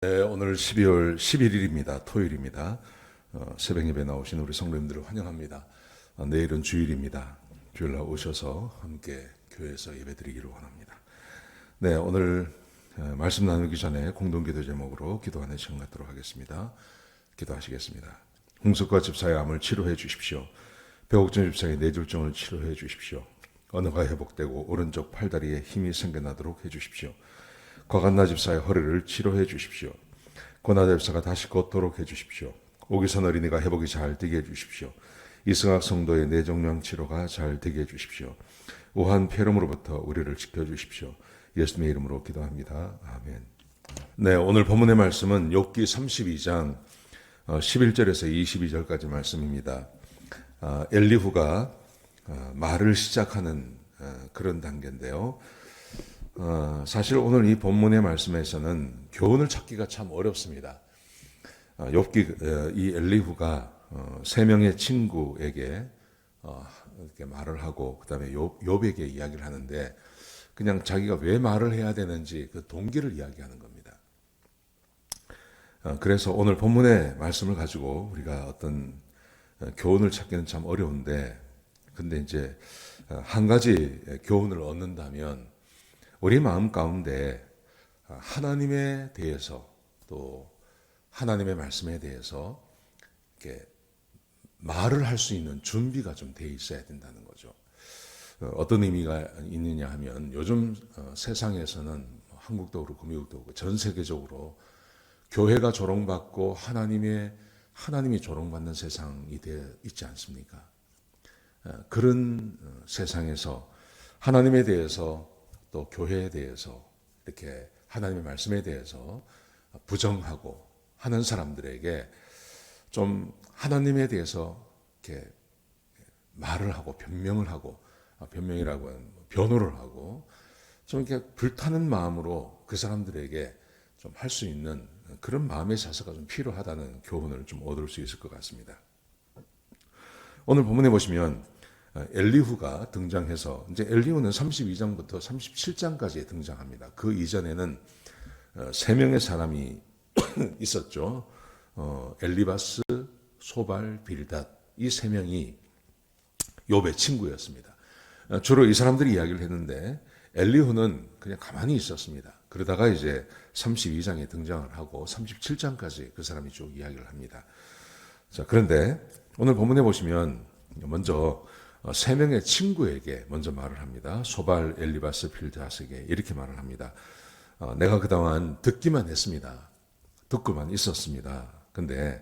네, 오늘 12월 11일입니다. 토요일입니다. 새벽 예배 나오신 우리 성도님들을 환영합니다. 내일은 주일입니다. 주일날 오셔서 함께 교회에서 예배 드리기를 원합니다. 네, 오늘 말씀 나누기 전에 공동기도 제목으로 기도하는 시간 갖도록 하겠습니다. 기도하시겠습니다. 홍석과 집사의 암을 치료해 주십시오. 배옥준 집사의 뇌졸중을 치료해 주십시오. 언어가 회복되고 오른쪽 팔다리에 힘이 생겨나도록 해 주십시오. 과간나 집사의 허리를 치료해 주십시오. 고나다 집사가 다시 걷도록 해 주십시오. 오기선 어린이가 회복이 잘 되게 해 주십시오. 이승학 성도의 뇌종양 치료가 잘 되게 해 주십시오. 우한 폐렴으로부터 우리를 지켜주십시오. 예수님의 이름으로 기도합니다. 아멘. 네, 오늘 본문의 말씀은 욥기 32장 11절에서 22절까지 말씀입니다. 엘리후가 말을 시작하는 그런 단계인데요. 사실 오늘 이 본문의 말씀에서는 교훈을 찾기가 참 어렵습니다. 욥기 이 엘리후가 세 명의 친구에게 이렇게 말을 하고 그다음에 욥에게 이야기를 하는데 그냥 자기가 왜 말을 해야 되는지 그 동기를 이야기하는 겁니다. 그래서 오늘 본문의 말씀을 가지고 우리가 어떤 교훈을 찾기는 참 어려운데 근데 이제 한 가지 교훈을 얻는다면 우리 마음 가운데 하나님에 대해서 또 하나님의 말씀에 대해서 이렇게 말을 할 수 있는 준비가 좀 돼 있어야 된다는 거죠. 어떤 의미가 있느냐 하면 요즘 세상에서는 한국도 그렇고 미국도 그렇고 전 세계적으로 교회가 조롱받고 하나님이 조롱받는 세상이 되어 있지 않습니까? 그런 세상에서 하나님에 대해서 또 교회에 대해서 이렇게 하나님의 말씀에 대해서 부정하고 하는 사람들에게 좀 하나님에 대해서 이렇게 말을 하고 변명을 하고 변명이라고 하는 변호를 하고 좀 이렇게 불타는 마음으로 그 사람들에게 좀 할 수 있는 그런 마음의 자세가 좀 필요하다는 교훈을 좀 얻을 수 있을 것 같습니다. 오늘 본문에 보시면 엘리후가 등장해서 이제 엘리후는 32장부터 37장까지 등장합니다. 그 이전에는 세 명의 사람이 있었죠. 엘리바스, 소발, 빌닷 이 세 명이 욥의 친구였습니다. 주로 이 사람들이 이야기를 했는데 엘리후는 그냥 가만히 있었습니다. 그러다가 이제 32장에 등장을 하고 37장까지 그 사람이 쭉 이야기를 합니다. 자, 그런데 오늘 본문에 보시면 먼저 세 명의 친구에게 먼저 말을 합니다. 소발, 엘리바스, 빌닷에게 이렇게 말을 합니다. 내가 그동안 듣기만 했습니다. 듣고만 있었습니다. 근데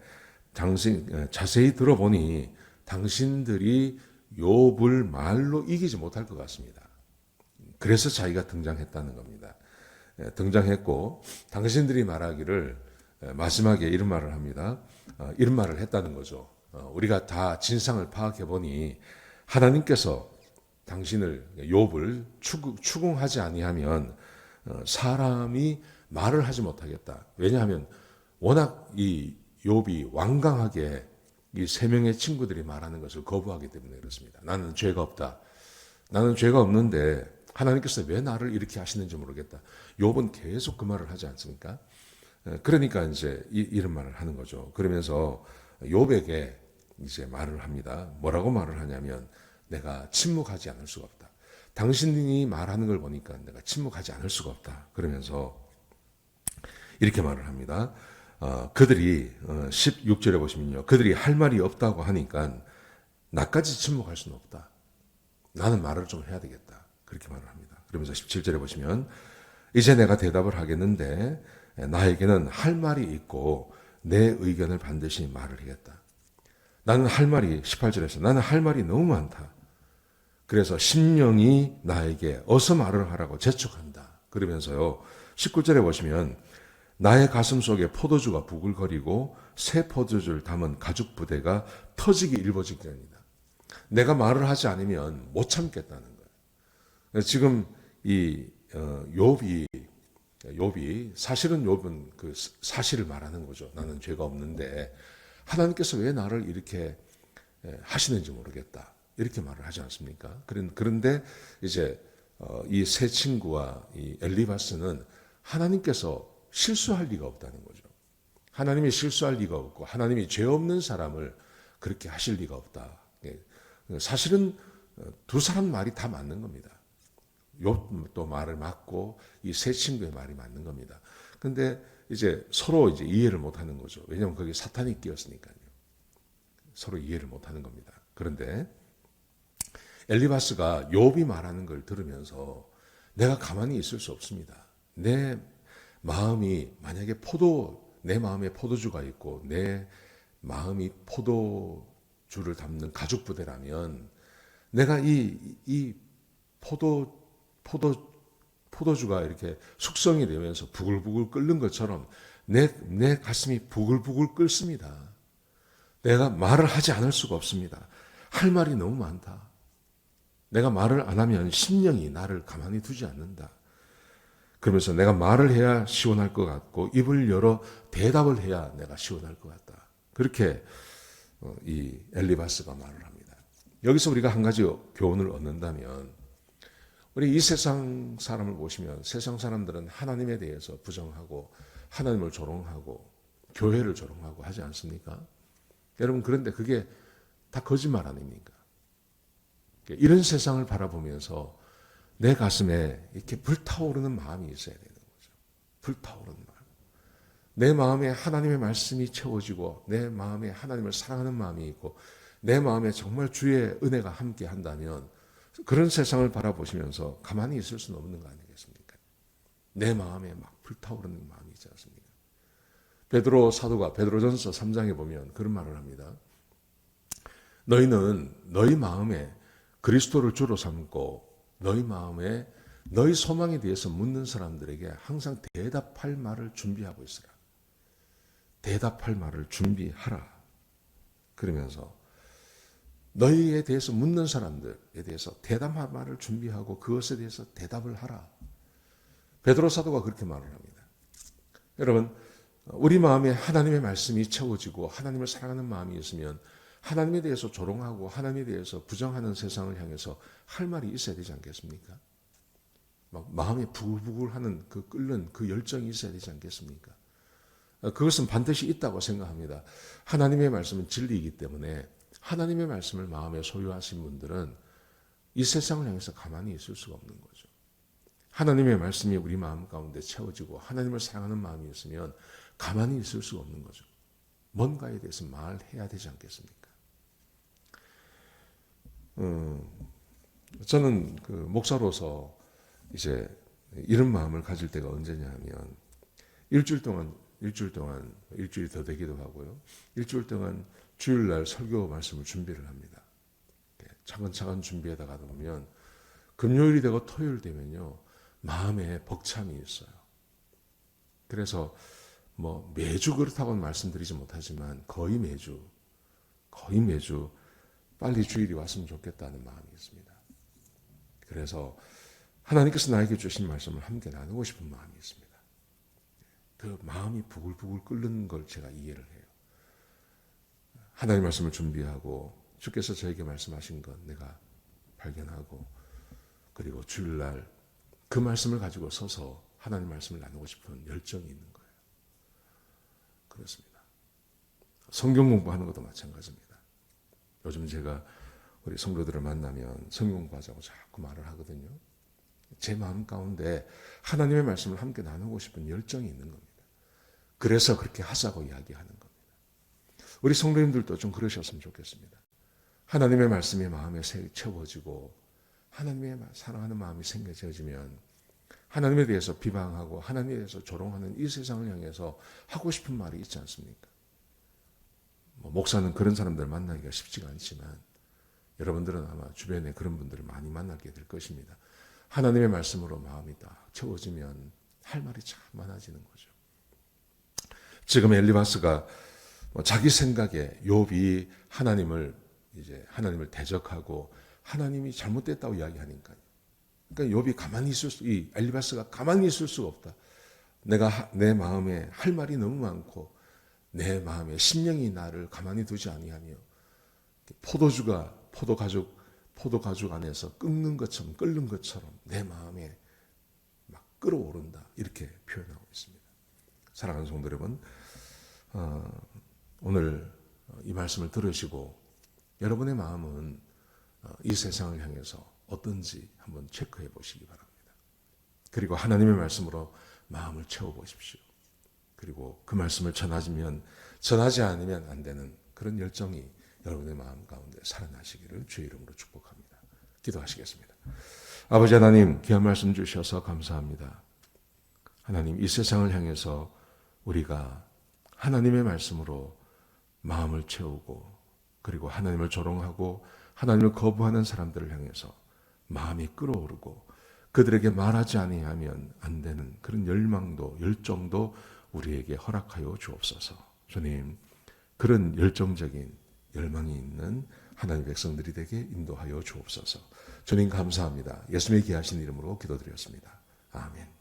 자세히 들어보니 당신들이 욥을 말로 이기지 못할 것 같습니다. 그래서 자기가 등장했다는 겁니다. 등장했고 당신들이 말하기를 마지막에 이런 말을 합니다. 이런 말을 했다는 거죠. 우리가 다 진상을 파악해 보니 하나님께서 당신을 욥을 추궁하지 아니하면 사람이 말을 하지 못하겠다. 왜냐하면 워낙 이 욥이 완강하게 이 세 명의 친구들이 말하는 것을 거부하기 때문에 그렇습니다. 나는 죄가 없다. 나는 죄가 없는데 하나님께서 왜 나를 이렇게 하시는지 모르겠다. 욥은 계속 그 말을 하지 않습니까? 그러니까 이제 이런 말을 하는 거죠. 그러면서 욥에게 이제 말을 합니다. 뭐라고 말을 하냐면 내가 침묵하지 않을 수가 없다. 당신이 말하는 걸 보니까 내가 침묵하지 않을 수가 없다. 그러면서 이렇게 말을 합니다. 그들이 16절에 보시면요. 그들이 할 말이 없다고 하니까 나까지 침묵할 수는 없다. 나는 말을 좀 해야 되겠다. 그렇게 말을 합니다. 그러면서 17절에 보시면 이제 내가 대답을 하겠는데 나에게는 할 말이 있고 내 의견을 반드시 말을 하겠다. 나는 할 말이 18절에서 나는 할 말이 너무 많다. 그래서 심령이 나에게 어서 말을 하라고 재촉한다. 그러면서요. 19절에 보시면 나의 가슴 속에 포도주가 부글거리고 새 포도주를 담은 가죽 부대가 터지기 일보직전이다. 내가 말을 하지 않으면 못 참겠다는 거예요. 지금 이 욥이 사실은 욥은 그 사실을 말하는 거죠. 나는 죄가 없는데 하나님께서 왜 나를 이렇게 하시는지 모르겠다. 이렇게 말을 하지 않습니까? 그런데 이제 이 세 친구와 이 엘리바스는 하나님께서 실수할 리가 없다는 거죠. 하나님이 실수할 리가 없고 하나님이 죄 없는 사람을 그렇게 하실 리가 없다. 사실은 두 사람 말이 다 맞는 겁니다. 욥도 말을 맞고 이 세 친구의 말이 맞는 겁니다. 근데 이제 서로 이제 이해를 못 하는 거죠. 왜냐하면 거기 사탄이 끼었으니까요. 서로 이해를 못 하는 겁니다. 그런데 엘리바스가 욥이 말하는 걸 들으면서 내가 가만히 있을 수 없습니다. 내 마음이 만약에 내 마음에 포도주가 있고 내 마음이 포도주를 담는 가죽 부대라면 내가 이 포도주가 이렇게 숙성이 되면서 부글부글 끓는 것처럼 내 가슴이 부글부글 끓습니다. 내가 말을 하지 않을 수가 없습니다. 할 말이 너무 많다. 내가 말을 안 하면 심령이 나를 가만히 두지 않는다. 그러면서 내가 말을 해야 시원할 것 같고 입을 열어 대답을 해야 내가 시원할 것 같다. 그렇게 이 엘리바스가 말을 합니다. 여기서 우리가 한 가지 교훈을 얻는다면 우리 이 세상 사람을 보시면 세상 사람들은 하나님에 대해서 부정하고 하나님을 조롱하고 교회를 조롱하고 하지 않습니까? 여러분 그런데 그게 다 거짓말 아닙니까? 이런 세상을 바라보면서 내 가슴에 이렇게 불타오르는 마음이 있어야 되는 거죠. 불타오르는 마음. 내 마음에 하나님의 말씀이 채워지고 내 마음에 하나님을 사랑하는 마음이 있고 내 마음에 정말 주의 은혜가 함께 한다면 그런 세상을 바라보시면서 가만히 있을 수는 없는 거 아니겠습니까? 내 마음에 막 불타오르는 마음이 있지 않습니까? 베드로 사도가 베드로전서 3장에 보면 그런 말을 합니다. 너희는 너희 마음에 그리스도를 주로 삼고 너희 마음에 너희 소망에 대해서 묻는 사람들에게 항상 대답할 말을 준비하고 있으라. 대답할 말을 준비하라. 그러면서 너희에 대해서 묻는 사람들에 대해서 대답할 말을 준비하고 그것에 대해서 대답을 하라. 베드로 사도가 그렇게 말을 합니다. 여러분, 우리 마음에 하나님의 말씀이 채워지고 하나님을 사랑하는 마음이 있으면 하나님에 대해서 조롱하고 하나님에 대해서 부정하는 세상을 향해서 할 말이 있어야 되지 않겠습니까? 막 마음에 부글부글하는 그 끓는 그 열정이 있어야 되지 않겠습니까? 그것은 반드시 있다고 생각합니다. 하나님의 말씀은 진리이기 때문에 하나님의 말씀을 마음에 소유하신 분들은 이 세상을 향해서 가만히 있을 수가 없는 거죠. 하나님의 말씀이 우리 마음 가운데 채워지고 하나님을 사랑하는 마음이 있으면 가만히 있을 수가 없는 거죠. 뭔가에 대해서 말해야 되지 않겠습니까? 저는 그 목사로서 이제 이런 마음을 가질 때가 언제냐 하면 일주일 일주일이 더 되기도 하고요. 일주일 동안 주일날 설교 말씀을 준비를 합니다. 차근차근 준비하다가 보면 금요일이 되고 토요일 되면요. 마음에 벅참이 있어요. 그래서 뭐 매주 그렇다고는 말씀드리지 못하지만 거의 매주 빨리 주일이 왔으면 좋겠다는 마음이 있습니다. 그래서 하나님께서 나에게 주신 말씀을 함께 나누고 싶은 마음이 있습니다. 그 마음이 부글부글 끓는 걸 제가 이해를 해요. 하나님 말씀을 준비하고 주께서 저에게 말씀하신 것 내가 발견하고 그리고 주일날 그 말씀을 가지고 서서 하나님 말씀을 나누고 싶은 열정이 있는 거예요. 그렇습니다. 성경 공부하는 것도 마찬가지입니다. 요즘 제가 우리 성도들을 만나면 성경 공부하자고 자꾸 말을 하거든요. 제 마음 가운데 하나님의 말씀을 함께 나누고 싶은 열정이 있는 겁니다. 그래서 그렇게 하자고 이야기하는 겁니다. 우리 성도님들도 좀 그러셨으면 좋겠습니다. 하나님의 말씀이 마음에 채워지고 하나님의 사랑하는 마음이 생겨지면 하나님에 대해서 비방하고 하나님에 대해서 조롱하는 이 세상을 향해서 하고 싶은 말이 있지 않습니까? 목사는 그런 사람들 만나기가 쉽지가 않지만 여러분들은 아마 주변에 그런 분들을 많이 만나게 될 것입니다. 하나님의 말씀으로 마음이 딱 채워지면 할 말이 참 많아지는 거죠. 지금 엘리바스가 자기 생각에 욥이 하나님을 대적하고 하나님이 잘못됐다고 이야기하니까요. 그러니까 욥이 이 엘리바스가 가만히 있을 수가 없다. 내가 내 마음에 할 말이 너무 많고 내 마음에 심령이 나를 가만히 두지 아니하며 포도가죽 안에서 끓는 것처럼 내 마음에 막 끓어오른다. 이렇게 표현하고 있습니다. 사랑하는 성도 여러분, 오늘 이 말씀을 들으시고 여러분의 마음은 이 세상을 향해서 어떤지 한번 체크해 보시기 바랍니다. 그리고 하나님의 말씀으로 마음을 채워보십시오. 그리고 그 말씀을 전하지 않으면 안 되는 그런 열정이 여러분의 마음 가운데 살아나시기를 주의 이름으로 축복합니다. 기도하시겠습니다. 아버지 하나님, 귀한 말씀 주셔서 감사합니다. 하나님, 이 세상을 향해서 우리가 하나님의 말씀으로 마음을 채우고 그리고 하나님을 조롱하고 하나님을 거부하는 사람들을 향해서 마음이 끓어오르고 그들에게 말하지 아니하면 안 되는 그런 열망도 열정도 우리에게 허락하여 주옵소서. 주님, 그런 열정적인 열망이 있는 하나님의 백성들이 되게 인도하여 주옵소서. 주님 감사합니다. 예수님의 귀하신 이름으로 기도드렸습니다. 아멘.